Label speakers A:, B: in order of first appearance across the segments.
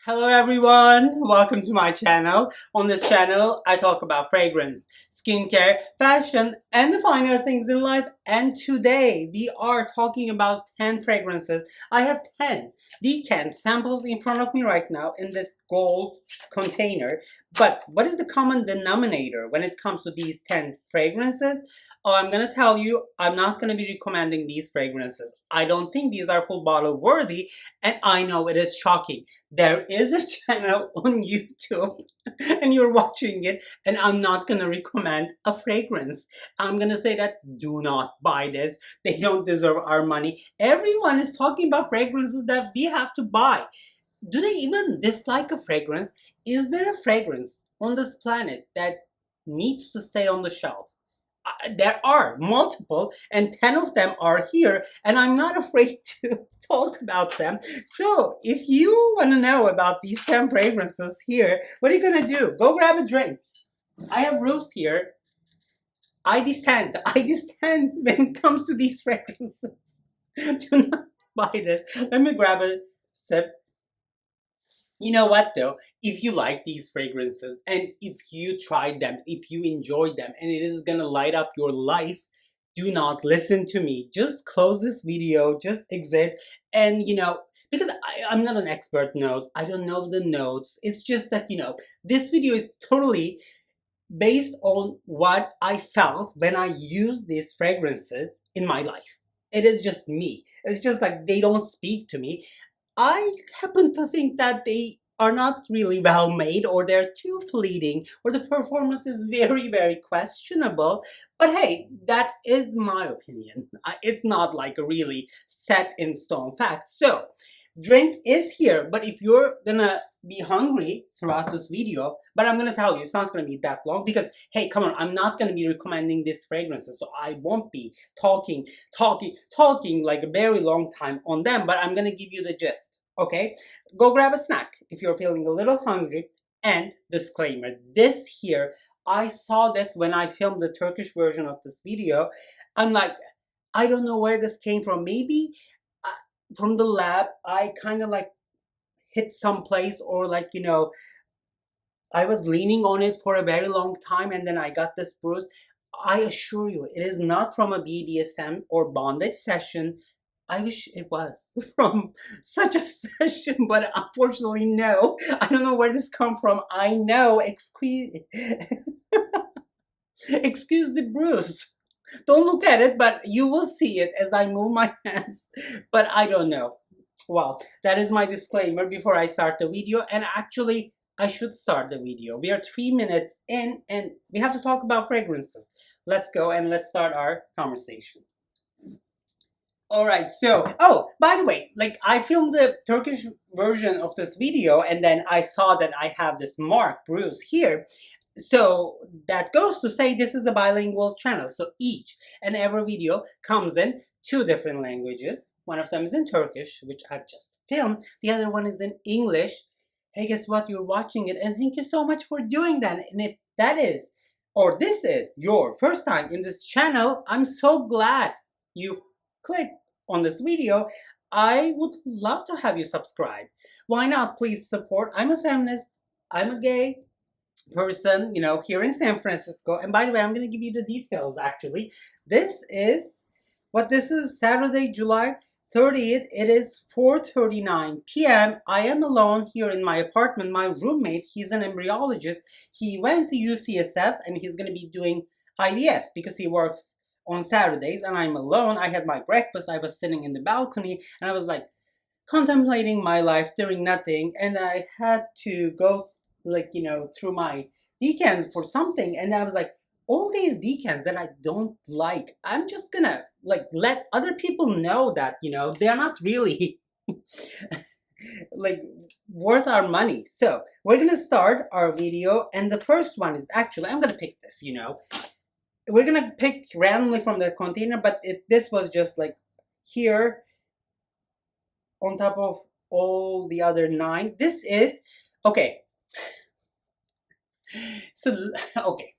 A: Hello everyone, welcome to my channel. On this channel, I talk about fragrance, skincare, fashion, and the finer things in life. And today, we are talking about 10 fragrances. I have 10 decant samples in front of me right now in this gold container. But what is the common denominator when it comes to these 10 fragrances? Oh, I'm gonna tell you, I'm not gonna be recommending these fragrances. I don't think these are full bottle worthy, and I know it is shocking. There is a channel on YouTube and you're watching it, and I'm not gonna recommend a fragrance. I'm gonna say that do not buy this. They don't deserve our money. Everyone is talking about fragrances that we have to buy. Do they even dislike a fragrance? Is there a fragrance on this planet that needs to stay on the shelf? There are multiple, and 10 of them are here, and I'm not afraid to talk about them. So if you want to know about these 10 fragrances here, what are you gonna do? Go grab a drink. I have Ruth here. I descend when it comes to these fragrances. Do not buy this. Let me grab a sip. You know what though, if you like these fragrances and if you tried them, if you enjoyed them and it is gonna light up your life, do not listen to me. Just close this video, just exit, and because I'm not an expert notes, I don't know the notes. It's just that, this video is totally based on what I felt when I used these fragrances in my life. It is just me. It's just like they don't speak to me. I happen to think that they are not really well made, or they're too fleeting, or the performance is very, very questionable. But hey, that is my opinion. It's not like a really set in stone fact. So, drink is here, but if you're gonna be hungry throughout this video, but I'm gonna tell you, it's not gonna be that long because, hey, come on, I'm not gonna be recommending these fragrances, so I won't be talking like a very long time on them, but I'm gonna give you the gist, okay? Go grab a snack if you're feeling a little hungry. And disclaimer, this here, I saw this when I filmed the Turkish version of this video. I'm like, I don't know where this came from. Maybe from the lab, I kind of like hit someplace, or like, I was leaning on it for a very long time and then I got this bruise. I assure you, it is not from a BDSM or bondage session. I wish it was from such a session, but unfortunately, no. I don't know where this come from. I know, excuse the bruise. Don't look at it, but you will see it as I move my hands. But I don't know. Well, that is my disclaimer before I start the video. And actually, I should start the video. We are 3 minutes in and we have to talk about fragrances. Let's go and let's start our conversation. Alright, so, oh, by the way, like I filmed the Turkish version of this video and then I saw that I have this mark, bruise here. So that goes to say this is a bilingual channel. So each and every video comes in 2 different languages. One of them is in Turkish, which I've just filmed. The other one is in English. Hey, guess what? You're watching it, and thank you so much for doing that. And if that is, or this is your first time in this channel, I'm so glad you clicked on this video. I would love to have you subscribe. Why not? Please support. I'm a feminist. I'm a gay person, here in San Francisco. And by the way, I'm going to give you the details actually. This is Saturday, July 30th. It is 4:39 p.m. I am alone here in my apartment. My roommate, he's an embryologist. He went to UCSF and he's going to be doing IVF because he works on Saturdays, and I'm alone. I had my breakfast. I was sitting in the balcony and I was like contemplating my life, doing nothing, and I had to go through my decants for something, and I was like, all these decants that I don't like, I'm just gonna let other people know that they're not really like worth our money. So we're gonna start our video, and the first one is actually, I'm gonna pick this, we're gonna pick randomly from the container, but this was just like here on top of all the other 9. This is okay. So, okay,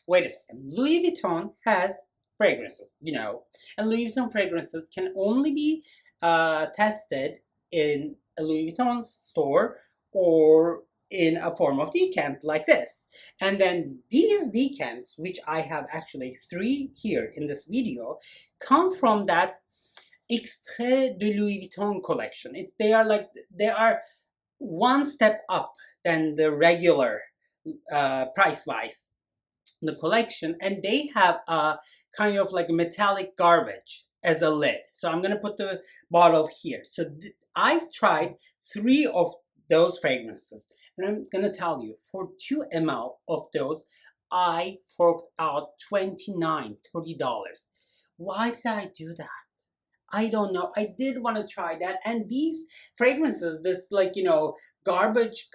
A: wait a second. Louis Vuitton has fragrances, and Louis Vuitton fragrances can only be tested in a Louis Vuitton store or in a form of decant like this. And then these decants, which I have actually 3 here in this video, come from that Extrait de Louis Vuitton collection. They are one step up than the regular price wise the collection, and they have a kind of like metallic garbage as a lid. So I'm gonna put the bottle here. So I've tried 3 of those fragrances, and I'm gonna tell you, for 2 ml of those I forked out $29-30. Why did I do that? I don't know. I did want to try that. And these fragrances, this garbage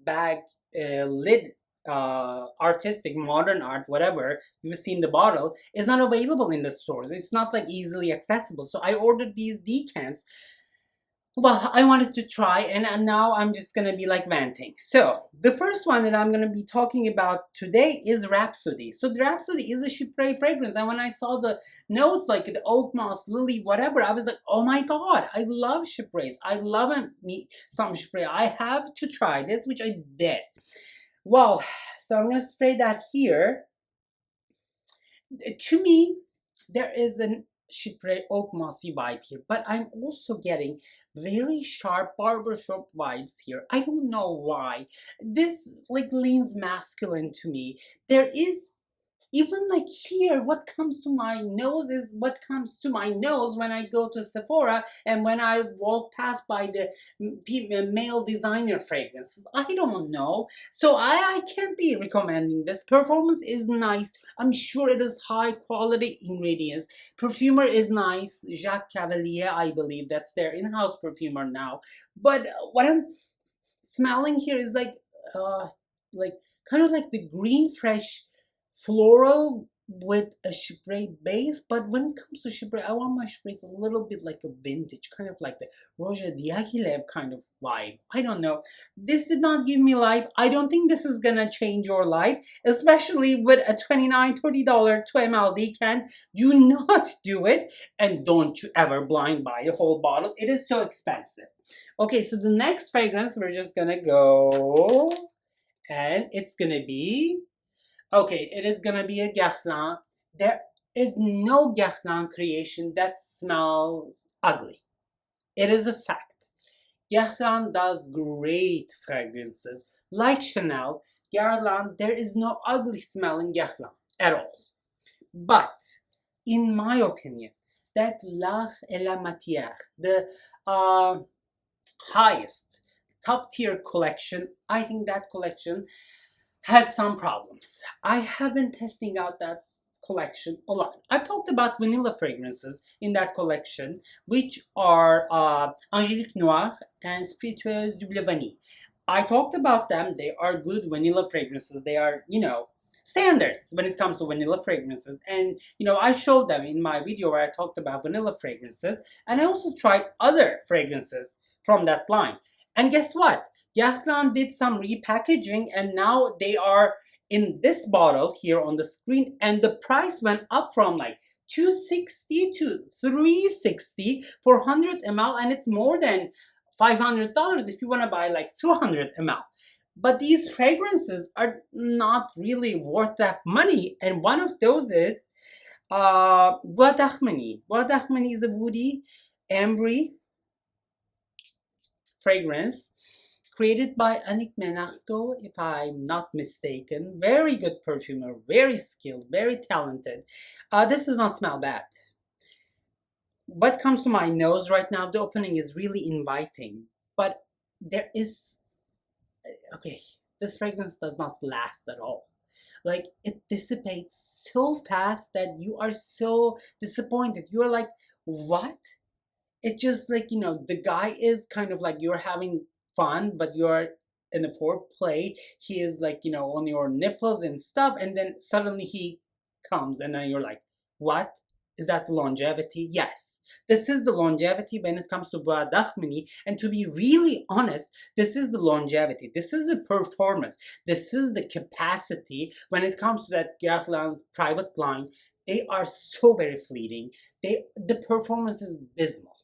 A: bag lid, artistic, modern art, whatever you see in the bottle, is not available in the stores. It's not like easily accessible. So I ordered these decants. Well, I wanted to try, and now I'm just gonna be like venting. So the first one that I'm gonna be talking about today is Rhapsody. So the Rhapsody is a chypre fragrance, and when I saw the notes like the oak moss, lily, whatever, I was like, oh my god, I love chypres. I love some chypre. I have to try this, which I did. Well, so I'm gonna spray that here. To me, there is an chypre oak mossy vibe here, but I'm also getting very sharp barbershop vibes here. I don't know why. This like leans masculine to me. There is even like here, what comes to my nose is what comes to my nose when I go to Sephora and when I walk past by the male designer fragrances. I don't know. So I can't be recommending this. Performance is nice. I'm sure it is high quality ingredients. Perfumer is nice. Jacques Cavalier, I believe that's their in-house perfumer now. But what I'm smelling here is like kind of like the green fresh floral with a chypre base. But when it comes to chypre, I want my chypres a little bit like a vintage, kind of like the Roger Diaghilev kind of vibe. I don't know. This did not give me life. I don't think this is gonna change your life, especially with a $29-30 2 ml decant. Do not do it, and don't you ever blind buy a whole bottle. It is so expensive. Okay, so the next fragrance we're just gonna go, and it's gonna be, okay, it is gonna be a Guerlain. There is no Guerlain creation that smells ugly. It is a fact. Guerlain does great fragrances. Like Chanel, Guerlain, there is no ugly smell in Guerlain at all. But, in my opinion, that L'Art et la Matière, the highest, top tier collection, I think that collection has some problems. I have been testing out that collection a lot. I've talked about vanilla fragrances in that collection, which are Angélique Noire and Spiritueuse Double Vanille. I talked about them. They are good vanilla fragrances. They are, standards when it comes to vanilla fragrances. And, I showed them in my video where I talked about vanilla fragrances. And I also tried other fragrances from that line. And guess what? Guerlain did some repackaging, and now they are in this bottle here on the screen, and the price went up from like $260 to $360 for 100 ml, and it's more than $500 if you want to buy like 200 ml. But these fragrances are not really worth that money, and one of those is Bois d'Armani. Bois d'Armani is a woody, ambery fragrance created by Annick Menardo, if I'm not mistaken. Very good perfumer, very skilled, very talented. This does not smell bad. What comes to my nose right now, the opening is really inviting, but there is, okay, this fragrance does not last at all. Like, it dissipates so fast that you are so disappointed. You're like, what? It just like, the guy is kind of like, you're having fun, but you're in a foreplay. He is like, on your nipples and stuff, and then suddenly he comes, and then you're like, what? Is that the longevity? Yes. This is the longevity when it comes to Bois d'Armani, and to be really honest, this is the longevity. This is the performance. This is the capacity when it comes to that Guerlain's private line. They are so very fleeting. The performance is abysmal.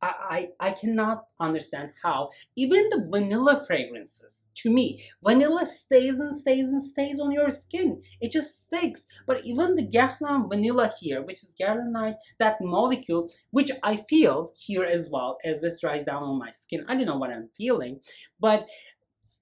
A: I cannot understand how even the vanilla fragrances, to me, vanilla stays and stays and stays on your skin. It just sticks. But even the Guerlain vanilla here, which is Guerlain, that molecule, which I feel here as well as this dries down on my skin. I don't know what I'm feeling, but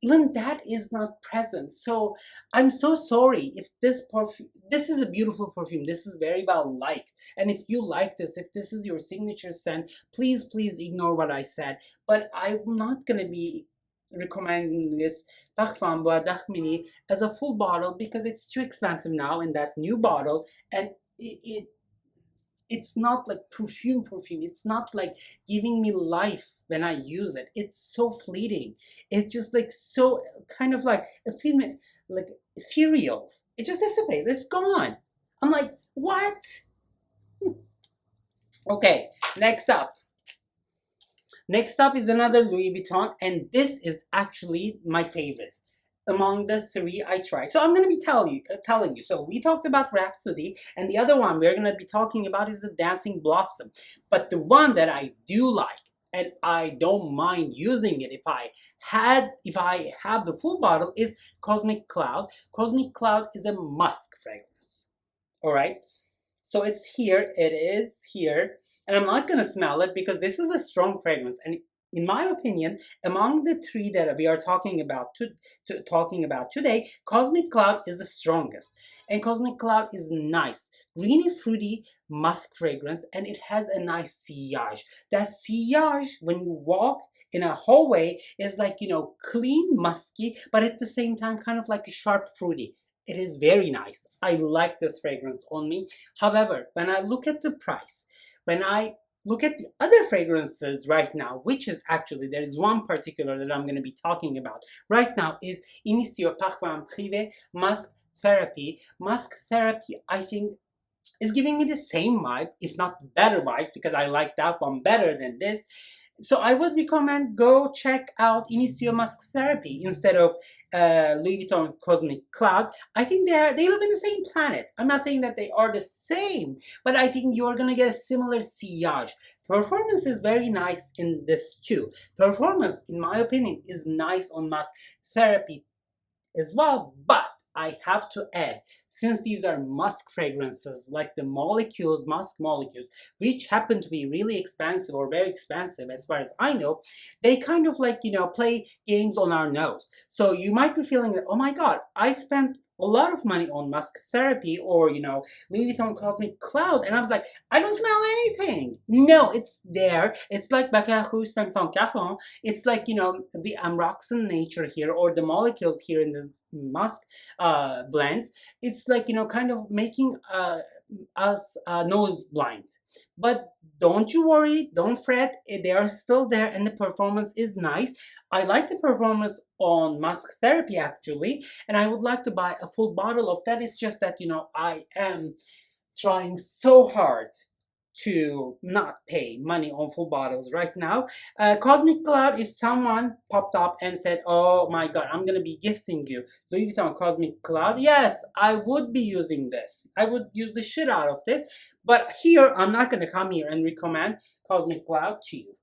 A: even that is not present. So I'm so sorry if this perfume, this is a beautiful perfume, this is very well liked, and if you like this, if this is your signature scent, please ignore what I said. But I'm not gonna be recommending this Parfum Bois d'Armani as a full bottle because it's too expensive now in that new bottle, and it's not like perfume. It's not like giving me life when I use it. It's so fleeting. It's just like so kind of like like ethereal. It just dissipates. It's gone. I'm like, what? Okay, next up. Next up is another Louis Vuitton, and this is actually my favorite among the three I tried. So I'm going to be telling you. So we talked about Rhapsody, and the other one we're going to be talking about is the Dancing Blossom. But the one that I do like, and I don't mind using it if I have the full bottle, is Cosmic Cloud. Cosmic Cloud is a musk fragrance. All right. So it's here. It is here. And I'm not going to smell it because this is a strong fragrance. And in my opinion, among the three that we are talking about today, Cosmic Cloud is the strongest. And Cosmic Cloud is nice, greeny, fruity musk fragrance, and it has a nice sillage. That sillage, when you walk in a hallway, is like, you know, clean, musky, but at the same time, kind of like a sharp, fruity. It is very nice. I like this fragrance on me. However, when I look at the price, when I look at the other fragrances right now, which is actually, there is one particular that I'm going to be talking about right now, is Initio Parfum Privé Musk Therapy. Musk Therapy, I think, is giving me the same vibe, if not better vibe, because I like that one better than this. So I would recommend go check out Initio Musk Therapy instead of Louis Vuitton Cosmic Cloud. I think they live in the same planet. I'm not saying that they are the same, but I think you're gonna get a similar sillage. Performance is very nice in this too. Performance, in my opinion, is nice on Musk Therapy as well, but I have to add, since these are musk fragrances, like the molecules, musk molecules, which happen to be really expensive or very expensive as far as I know, they kind of like, you know, play games on our nose. So you might be feeling that, oh my God, I spent a lot of money on musk therapy or, you know, Louis Vuitton Cosmic Cloud, and I was like, I don't smell anything. No, it's there. It's like Baccarat Rouge 540. It's like, you know, the Amroxan nature here, or the molecules here in the musk blends. It's like, you know, kind of making us nose blind. But don't you worry, don't fret, they are still there and the performance is nice. I like the performance on Musk Therapy actually, and I would like to buy a full bottle of that. It's just that, you know, I am trying so hard to not pay money on full bottles right now. Cosmic Cloud, if someone popped up and said, oh my God, I'm gonna be gifting you Louis Vuitton Cosmic Cloud, yes, I would be using this. I would use the shit out of this. But here, I'm not gonna come here and recommend Cosmic Cloud to you.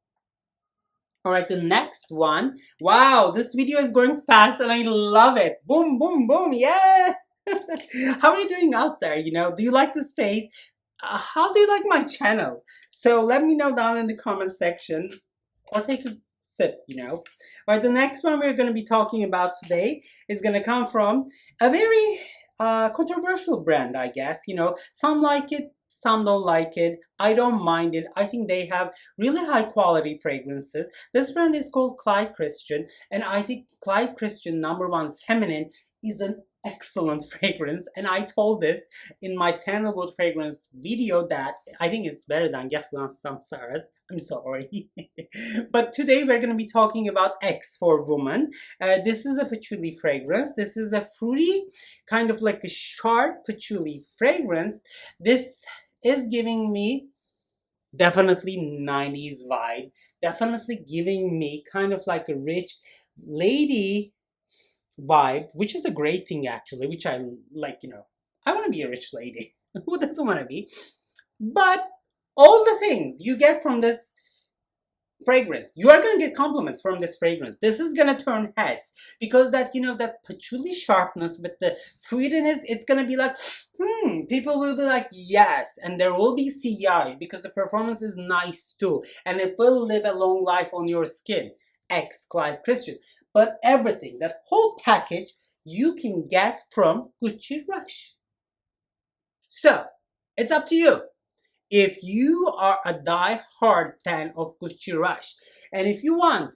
A: All right, the next one. Wow, this video is going fast and I love it. Boom, boom, boom, yeah. How are you doing out there? You know, do you like the space? How do you like my channel? So let me know down in the comment section, or take a sip, you know. All right, the next one we're going to be talking about today is going to come from a very controversial brand, I guess. You know, some like it, some don't like it. I don't mind it. I think they have really high quality fragrances. This brand is called Clive Christian, and I think Clive Christian #1 Feminine is an excellent fragrance, and I told this in my sandalwood fragrance video that I think it's better than Guerlain Samsaras. I'm sorry. But today we're going to be talking about X for Woman. This is a patchouli fragrance. This is a fruity, kind of like a sharp patchouli fragrance. This is giving me definitely 90s vibe, definitely giving me kind of like a rich lady vibe, which is a great thing actually, which I like. You know, I want to be a rich lady. Who doesn't want to be? But all the things you get from this fragrance. You are gonna get compliments from this fragrance. This is gonna turn heads because that, you know, that patchouli sharpness with the fruitiness, it's gonna be like, people will be like, yes. And there will be sillage because the performance is nice too, and it will live a long life on your skin. Ex Clive Christian. But everything, that whole package, you can get from Gucci Rush. So it's up to you. If you are a die-hard fan of Gucci Rush, and if you want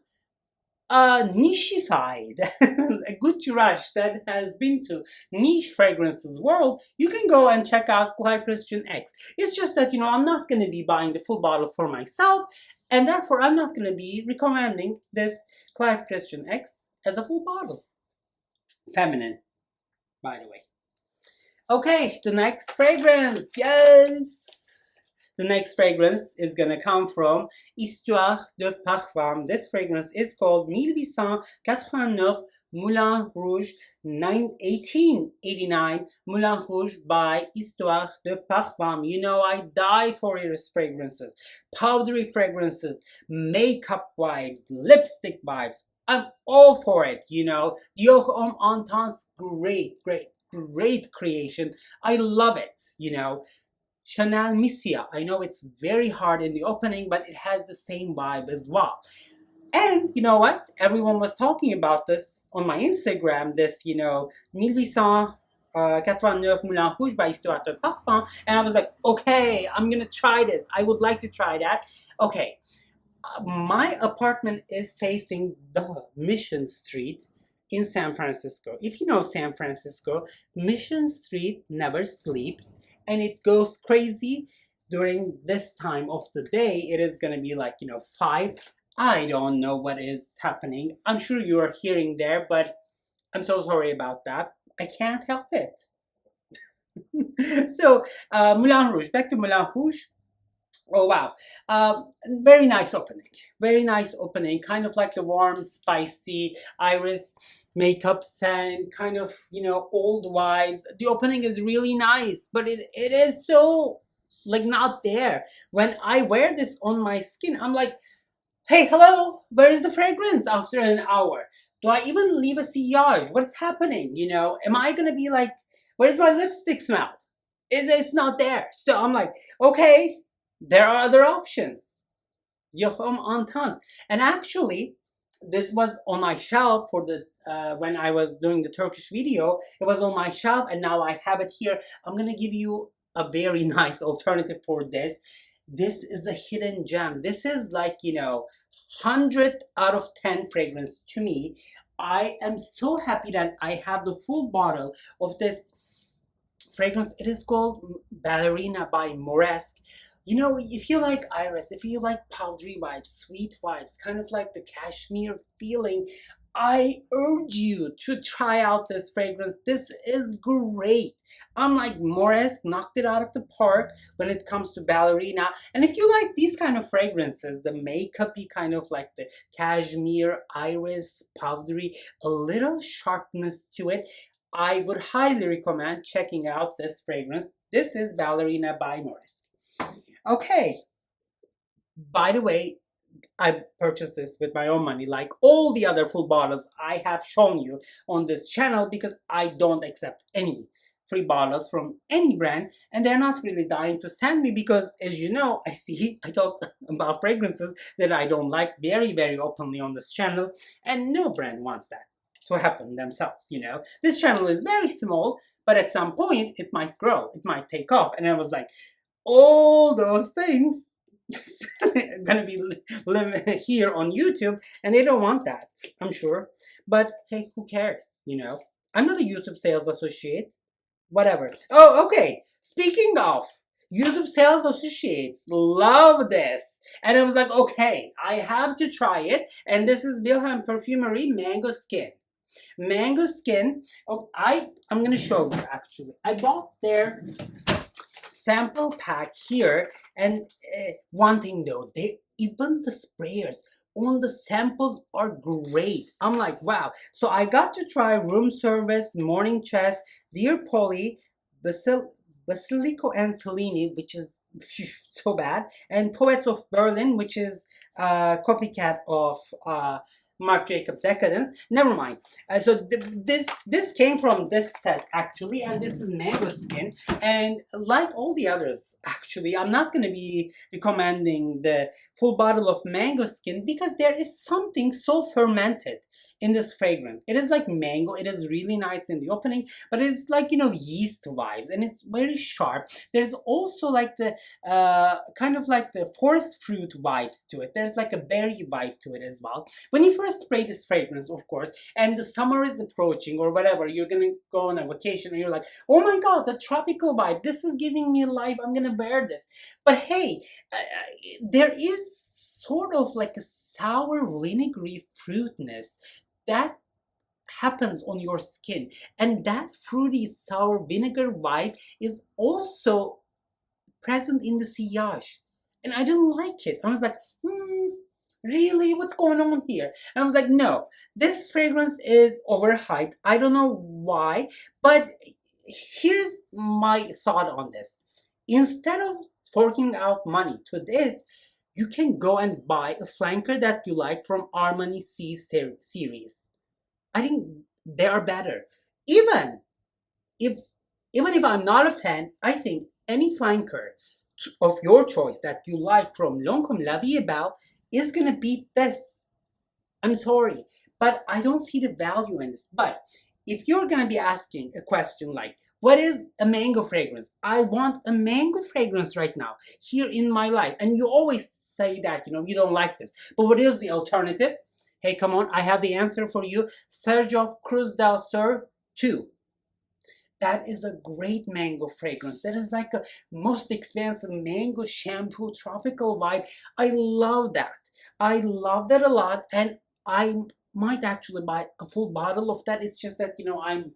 A: a nichified a Gucci Rush that has been to niche fragrances world, you can go and check out Clive Christian X. It's just that, you know, I'm not going to be buying the full bottle for myself, and therefore I'm not going to be recommending this Clive Christian X as a full bottle. Feminine, by the way. Okay, the next fragrance, yes! The next fragrance is gonna come from Histoires de Parfum. This fragrance is called 1889 Moulin Rouge 1889 Moulin Rouge by Histoires de Parfum. You know, I die for his fragrances. Powdery fragrances, makeup vibes, lipstick vibes. I'm all for it, you know. Dior Homme Intense, great creation. I love it, you know. Chanel Misia, I know it's very hard in the opening, but it has the same vibe as well. And you know what? Everyone was talking about this on my Instagram, this, you know, 1889 Moulin Rouge by Histoire de Parfum. And I was like, okay, I'm gonna try this. I would like to try that. Okay, my apartment is facing the Mission Street in San Francisco. If you know San Francisco, Mission Street never sleeps and it goes crazy during this time of the day. It is gonna be like, you know, 5. I don't know what is happening. I'm sure you are hearing there, but I'm so sorry about that. I can't help it. So, Moulin Rouge, back to Moulin Rouge. Oh wow, very nice opening. Very nice opening, kind of like the warm, spicy iris makeup scent, kind of, you know, old vibes. The opening is really nice, but it is so, like, not there. When I wear this on my skin, I'm like, hey, hello, where is the fragrance after an hour? Do I even leave a sillage? What's happening? You know, am I gonna be like, where's my lipstick smell? It's not there. So I'm like, okay, there are other options. Dior Homme Intense. And actually, this was on my shelf for the when I was doing the Turkish video. It was on my shelf, and now I have it here. I'm gonna give you a very nice alternative for this. This is a hidden gem. This is like, you know, 100 out of 10 fragrance to me. I am so happy that I have the full bottle of this fragrance. It is called Ballerina by Moresque. You know, if you like iris, if you like powdery vibes, sweet vibes, kind of like the cashmere feeling, I urge you to try out this fragrance. This is great. Unlike Moresque, knocked it out of the park when it comes to Ballerina. And if you like these kind of fragrances, the makeup-y kind of like the cashmere, iris, powdery, a little sharpness to it, I would highly recommend checking out this fragrance. This is Ballerina by Moresque. Okay, by the way, I purchased this with my own money, like all the other full bottles I have shown you on this channel, because I don't accept any free bottles from any brand, and they're not really dying to send me because, as you know, I talk about fragrances that I don't like very openly on this channel, and no brand wants that to happen themselves, you know. This channel is very small, but at some point it might grow, it might take off, and I was like, all those things gonna be living here on YouTube, and they don't want that, I'm sure. But hey, who cares, you know? I'm not a YouTube sales associate. Whatever. Oh, okay. Speaking of YouTube sales associates, love this. And I was like, okay, I have to try it. And this is Vilhelm Parfumerie Mango Skin. Mango Skin. Oh, I'm gonna show you actually. I bought their sample pack here, and one thing though, even the sprayers on the samples are great. I'm like, wow. So I got to try Room Service, Morning Chest, Dear Polly, Basilico and Fellini, which is so bad, and Poets of Berlin, which is copycat of Marc Jacob Decadence. Never mind. So this came from this set actually, and this is mango skin. And like all the others, actually, I'm not going to be recommending the full bottle of mango skin because there is something so fermented in this fragrance. It is like mango. It is really nice in the opening, but it's like, you know, yeast vibes, and it's very sharp. There's also like the kind of like the forest fruit vibes to it. There's like a berry vibe to it as well. When you first spray this fragrance, of course, and the summer is approaching or whatever, you're gonna go on a vacation and you're like, oh my god, the tropical vibe, this is giving me life, I'm gonna wear this. But hey, there is sort of like a sour vinegary fruitness that happens on your skin, and that fruity sour vinegar vibe is also present in the sillage, and I didn't like it. I was like, really, what's going on here? And I was like, no, this fragrance is overhyped. I don't know why, but here's my thought on this. Instead of forking out money to this, you can go and buy a flanker that you like from Armani C series. I think they are better. Even if even if I'm not a fan, I think any flanker of your choice that you like from Lancôme La Vie Belle is gonna beat this. I'm sorry, but I don't see the value in this. But if you're gonna be asking a question like, what is a mango fragrance? I want a mango fragrance right now, here in my life. And you always say that, you know, you don't like this. But what is the alternative? Hey, come on, I have the answer for you. Xerjoff Cruz del Sur 2. That is a great mango fragrance. That is like a most expensive mango shampoo tropical vibe. I love that. I love that a lot, and I might actually buy a full bottle of that. It's just that, you know, I'm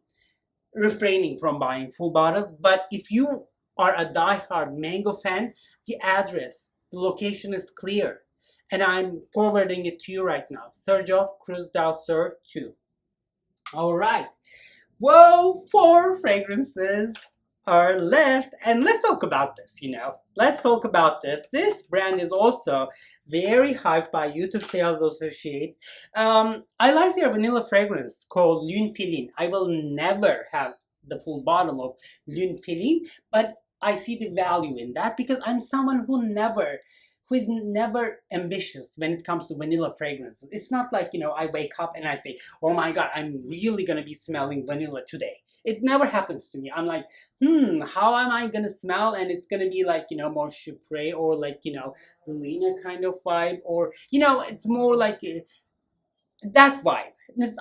A: refraining from buying full bottles. But if you are a die-hard mango fan, the address, the location is clear, and I'm forwarding it to you right now. Xerjoff Cruz del Sur 2. All right. Whoa, 4 fragrances are left, and let's talk about this, you know. Let's talk about this. This brand is also very hyped by YouTube sales associates. I like their vanilla fragrance called Lune Filine. I will never have the full bottle of Lune Filine, but I see the value in that because I'm someone who is never ambitious when it comes to vanilla fragrances. It's not like, you know, I wake up and I say, oh my god, I'm really gonna be smelling vanilla today. It never happens to me. I'm like, how am I gonna smell? And it's gonna be like, you know, more Chypre or like, you know, Ballerina kind of vibe, or, you know, it's more like that vibe.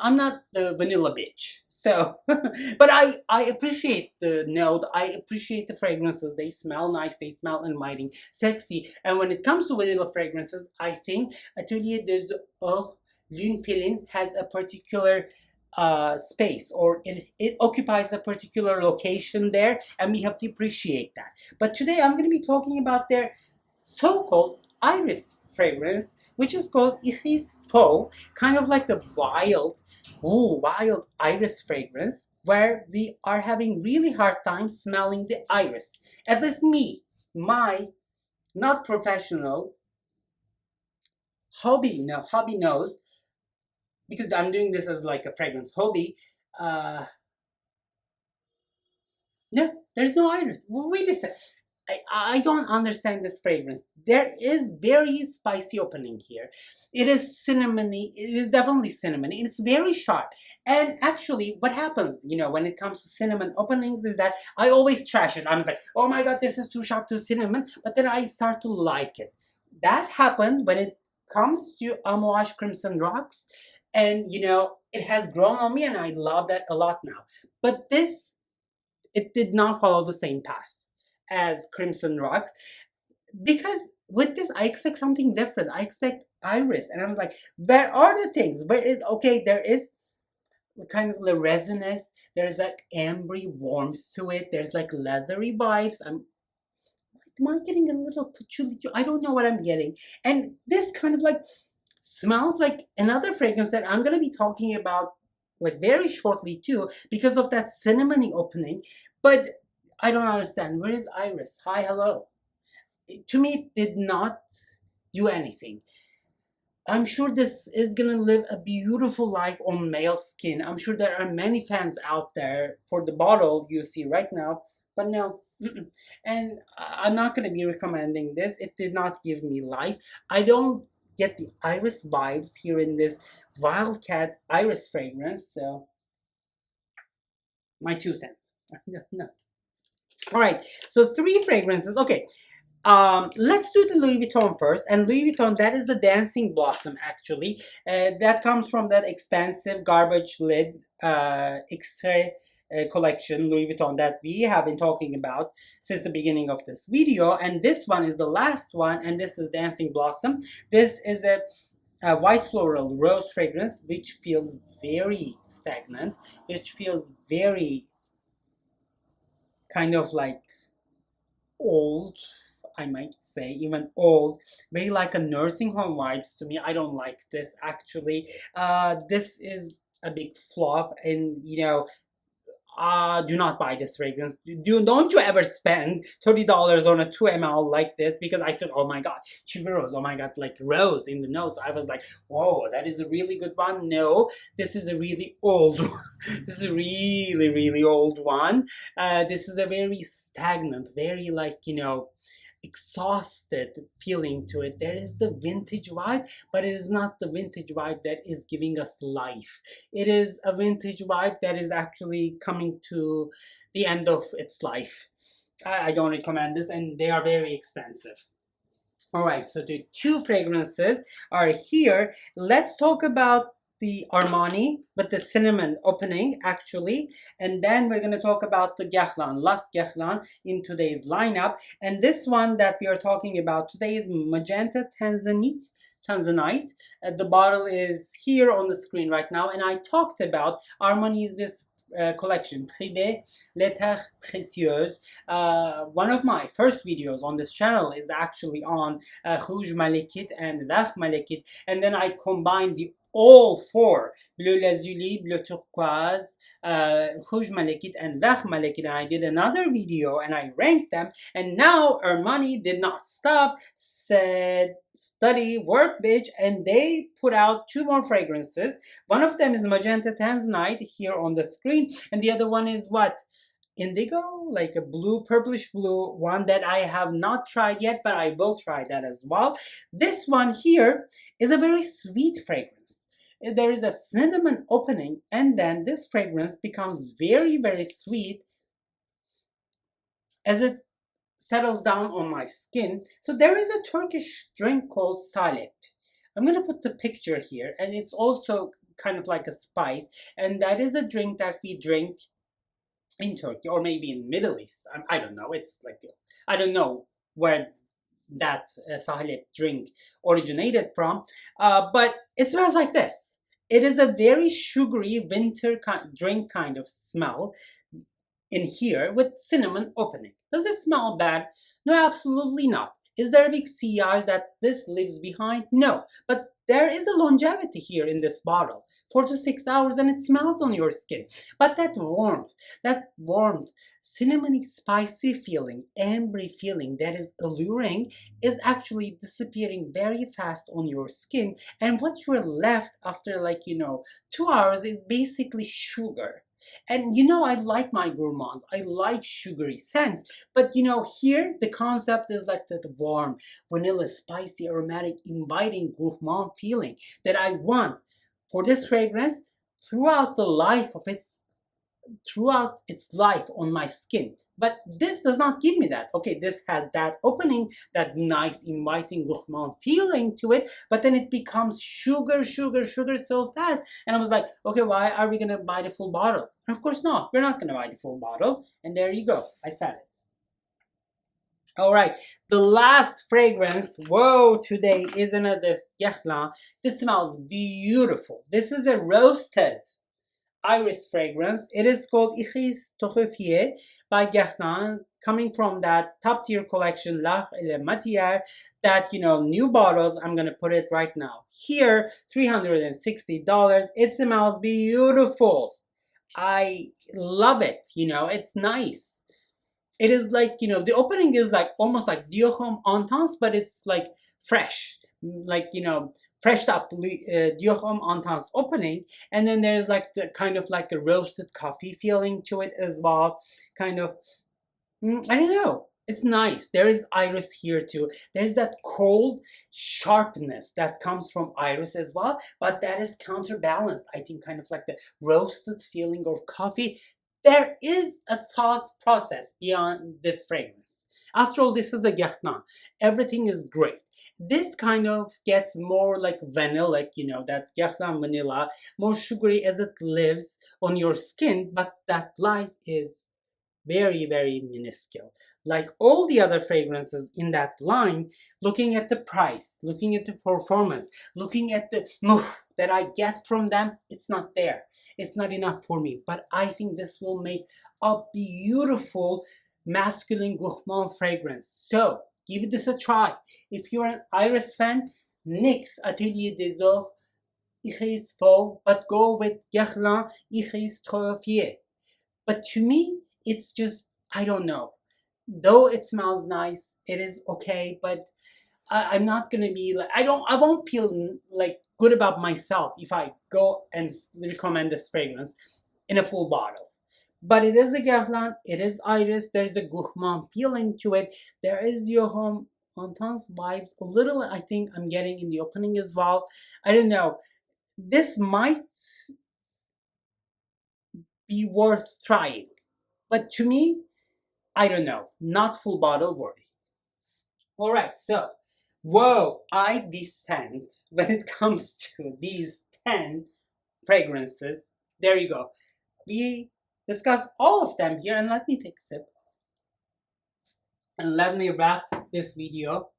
A: I'm not the vanilla bitch. So, but I appreciate the note. I appreciate the fragrances. They smell nice. They smell inviting, sexy. And when it comes to vanilla fragrances, I think Atelier des Eaux Lune Filine has a particular space, or it occupies a particular location there, and we have to appreciate that. But today I'm going to be talking about their so-called iris fragrance, which is called Iris Fauve, kind of like the wild iris fragrance, where we are having really hard time smelling the iris. At least me, my not professional hobby knows, because I'm doing this as like a fragrance hobby. Uh, no, there's no iris. Well, wait a second. I don't understand this fragrance. There is very spicy opening here. It is cinnamony. It is definitely cinnamony. It's very sharp. And actually, what happens, you know, when it comes to cinnamon openings is that I always trash it. I'm like, oh my god, this is too sharp to cinnamon. But then I start to like it. That happened when it comes to Amouage Crimson Rocks. And, you know, it has grown on me, and I love that a lot now. But this, it did not follow the same path as Crimson Rocks, because with this I expect something different. I expect iris, and I was like, where are the things? Where is, okay, there is kind of the resinous, there's like ambery warmth to it, there's like leathery vibes. Am I getting a little patchouli? I don't know what I'm getting. And this kind of like smells like another fragrance that I'm gonna be talking about like very shortly too, because of that cinnamony opening. But I don't understand. Where is iris? Hi, hello. To me, it did not do anything. I'm sure this is gonna live a beautiful life on male skin. I'm sure there are many fans out there for the bottle you see right now, but no. And I'm not gonna be recommending this. It did not give me life. I don't get the iris vibes here in this Wildcat iris fragrance, so my 2 cents. No. All right, so 3 fragrances. Okay, let's do the Louis Vuitton first. And Louis Vuitton, that is the Dancing Blossom, actually. That comes from that expensive garbage lid Extrait collection, Louis Vuitton, that we have been talking about since the beginning of this video. And this one is the last one, and this is Dancing Blossom. This is a white floral rose fragrance, which feels very stagnant, which feels very kind of like old, I might say, even old, very like a nursing home vibes to me. I don't like this, actually. This is a big flop, and do not buy this fragrance. Don't you ever spend $30 on a 2 ml like this, because I thought, oh my god, sugar rose, oh my god, like rose in the nose. I was like, whoa, that is a really good one. No, this is a really old one. This is a really, really old one. This is a very stagnant, very like, exhausted feeling to it. There is the vintage vibe, but it is not the vintage vibe that is giving us life. It is a vintage vibe that is actually coming to the end of its life. I don't recommend this, and they are very expensive. All right, so the 2 fragrances are here. Let's talk about the Armani with the cinnamon opening, actually, and then we're going to talk about the Guerlain, last Guerlain in today's lineup. And this one that we are talking about today is Magenta Tanzanite. The bottle is here on the screen right now, and I talked about Armani's this collection, Privé, Les Terres Précieuses. One of my first videos on this channel is actually on Rouge Malekith and Vert Malekith, and then I combined the all 4, Bleu Lazuli, Bleu Turquoise, Rouge Malekith, and Vert Malekith, and I did another video and I ranked them. And now Armani did not stop, said study, work, bitch, and they put out 2 more fragrances. One of them is Magenta Tanzanite here on the screen, and the other one is what? Indigo, like a blue, purplish blue one that I have not tried yet, but I will try that as well. This one here is a very sweet fragrance. There is a cinnamon opening, and then this fragrance becomes very, very sweet as it settles down on my skin. So there is a Turkish drink called salep. I'm going to put the picture here, and it's also kind of like a spice, and that is a drink that we drink in Turkey, or maybe in Middle East. I don't know. It's like, I don't know where that salep drink originated from, but it smells like this. It is a very sugary winter drink kind of smell in here with cinnamon opening. Does this smell bad? No, absolutely not. Is there a big CI that this leaves behind? No, but there is a longevity here in this bottle, 4 to 6 hours, and it smells on your skin. But that warmth, cinnamony, spicy feeling, ambery feeling that is alluring is actually disappearing very fast on your skin. And what you're left after 2 hours is basically sugar. And I like my gourmands. I like sugary scents. But here the concept is like that warm, vanilla, spicy, aromatic, inviting gourmand feeling that I want for this fragrance throughout its life on my skin. But this does not give me that. Okay, this has that opening, that nice inviting gourmand feeling to it, but then it becomes sugar so fast. And I was like, okay, why are we gonna buy the full bottle? And of course not. We're not gonna buy the full bottle. And there you go. I said it. All right, the last fragrance, whoa, today is another Guerlain. This smells beautiful. This is a roasted iris fragrance. It is called Iris Torréfié by Guerlain, coming from that top tier collection L'Art et la Matière, that new bottles. I'm gonna put it right now here, $360. It smells beautiful. I love it. It's nice. It is like, the opening is like almost like Dior Homme Intense, but it's like fresh, like, freshed up Diochrome Entente opening, and then there's like the kind of like a roasted coffee feeling to it as well. Kind of, I don't know. It's nice. There is iris here too. There's that cold sharpness that comes from iris as well, but that is counterbalanced. I think kind of like the roasted feeling of coffee. There is a thought process beyond this fragrance. After all, this is a Guerlain. Everything is great. This kind of gets more like vanilla, you know, that Guerlain vanilla, more sugary as it lives on your skin, but that life is very, very minuscule. Like all the other fragrances in that line, looking at the price, looking at the performance, looking at the that I get from them, it's not there. It's not enough for me. But I think this will make a beautiful masculine gourmand fragrance. So give this a try. If you're an Iris fan, nix Atelier des Ors, Iris Fauve, but go with Guerlain, Iris Torréfié. But to me, it's just, I don't know. Though it smells nice, it is okay, but I'm not gonna be like, I won't feel like good about myself if I go and recommend this fragrance in a full bottle. But it is a Guerlain, it is Iris, there's the gourmand feeling to it, there is your home intense vibes, a little I think I'm getting in the opening as well. I don't know. This might be worth trying. But to me, I don't know, not full bottle worthy. Alright, so, whoa, I descend when it comes to these 10 fragrances. There you go. We discussed all of them here, and let me take a sip. And let me wrap this video.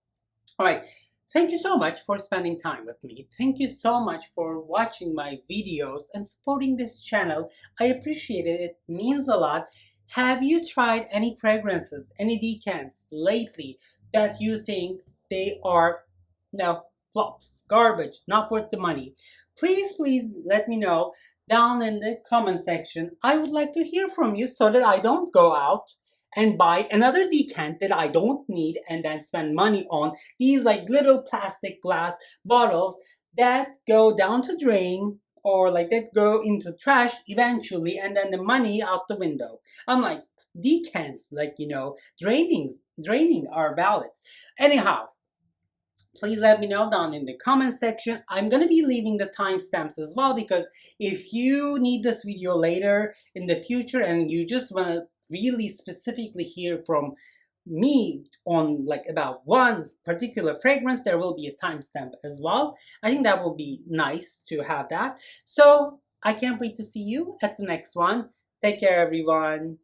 A: Alright, thank you so much for spending time with me. Thank you so much for watching my videos and supporting this channel. I appreciate it. It means a lot. Have you tried any fragrances, any decants lately that you think they are, no, flops, garbage, not worth the money? Please let me know down in the comment section. I would like to hear from you so that I don't go out and buy another decant that I don't need and then spend money on these like little plastic glass bottles that go down to drain, or like that go into trash eventually, and then the money out the window. I'm like, decants, like, you know, draining our wallets. Anyhow, please let me know down in the comment section. I'm gonna be leaving the timestamps as well, because if you need this video later in the future and you just wanna really specifically hear from me on like about one particular fragrance, there will be a timestamp as well. I think that will be nice to have that. So I can't wait to see you at the next one. Take care, everyone.